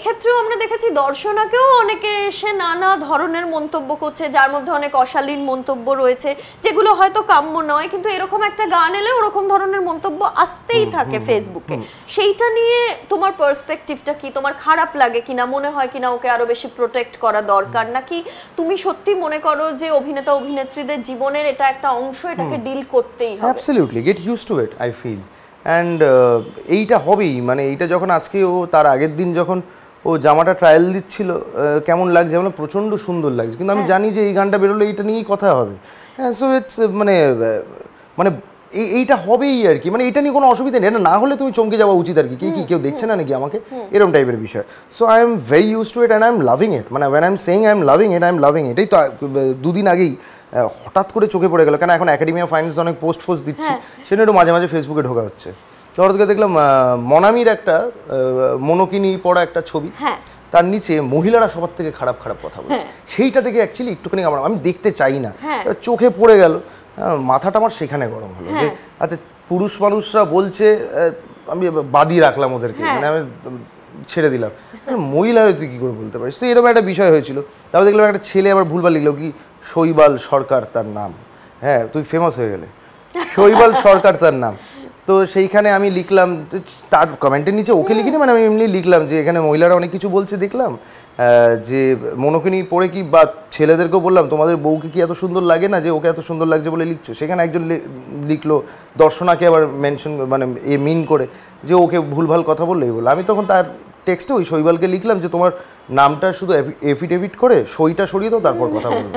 ক্ষেত্রেও আমরা দেখেছি দর্শনাকেও অনেকে এসে নানা ধরনের মন্তব্য করছে, যার মধ্যে অনেক অশালীন মন্তব্য রয়েছে যেগুলো হয়তো কাম্য নয়, কিন্তু এরকম একটা গান এলে ওরকম ধরনের মন্তব্য আসতেই থাকে ফেসবুকে। সেইটা নিয়ে তোমার পার্সপেক্টিভটা কি? তোমার খারাপ লাগে কিনা, মনে হয় কিনা ওকে আরো বেশি প্রোটেক্ট করা দরকার, নাকি তুমি সত্যি মনে করো যে অভিনেতা অভিনেত্রীদের জীবনের এটা একটা অংশ, এটাকে ডিল করতেই হবে? Absolutely, get used to it, I feel. And এইটা হবেই, মানে এইটা যখন আজকে ও তার আগের দিন যখন ও জামাটা ট্রায়াল দিচ্ছিল কেমন লাগছে, মানে প্রচণ্ড সুন্দর লাগছে, কিন্তু আমি জানি যে এই গানটা বেরোলে এইটা নিয়েই কথা হবে। হ্যাঁ, সো ইটস মানে মানে এইটা হবেই আর কি, মানে এটা নিয়ে কোনো অসুবিধা নেই। এটা না হলে তুমি চমকে যাওয়া উচিত আর কি, কেউ দেখছে না নাকি আমাকে, এরকম টাইপের বিষয়। So I am very use to it and I am loving it. মানে when I am saying I am loving it, I am loving it. এই তো দুদিন আগেই হঠাৎ করে চোখে পড়ে গেল, কেন এখন একাডেমি অফ ফাইন্যান্স অনেক পোস্ট দিচ্ছি, সেটা একটু মাঝে মাঝে ফেসবুকে ঢোকা হচ্ছে। তো ওর থেকে দেখলাম মনামির একটা মনোকিনি পড়া একটা ছবি, তার নিচে মহিলারা সবার থেকে খারাপ খারাপ কথা বলছে। সেইটা থেকে অ্যাকচুয়ালি একটুখানি আমি দেখতে চাই না, চোখে পড়ে গেল, মাথাটা আমার সেখানে গরম হলো যে আচ্ছা পুরুষ মানুষরা বলছে, আমি বাদই রাখলাম ওদেরকে, মানে আমি ছেড়ে দিলাম, মহিলা হয়তো কী করে বলতে পারিস। তো এরকম একটা বিষয় হয়েছিল। তারপর দেখলাম একটা ছেলে আবার ভুলভাল লিখলো কি শৈবাল সরকার তার নাম। হ্যাঁ, তুই ফেমাস হয়ে গেলে, শৈবাল সরকার তার নাম। তো সেইখানে আমি লিখলাম, তার কমেন্টের নিচে ওকে লিখিনি, মানে আমি এমনি লিখলাম যে এখানে মহিলারা অনেক কিছু বলছে দেখলাম, যে মনোকিনি পড়ে কি, বা ছেলেদেরকেও বললাম তোমাদের বউকে কি এত সুন্দর লাগে না যে ওকে এত সুন্দর লাগছে বলে লিখছো। সেখানে একজন লিখলো, দর্শনাকে আবার মেনশন মানে মিন করে, যে ওকে ভুলভাল কথা বললেই বললো। আমি তখন তার টেক্সটে ওই শৈবালকে লিখলাম যে তোমার নামটা শুধু এফিডেভিট করে সইটা সরিয়ে দাও, তারপর কথা বলবো।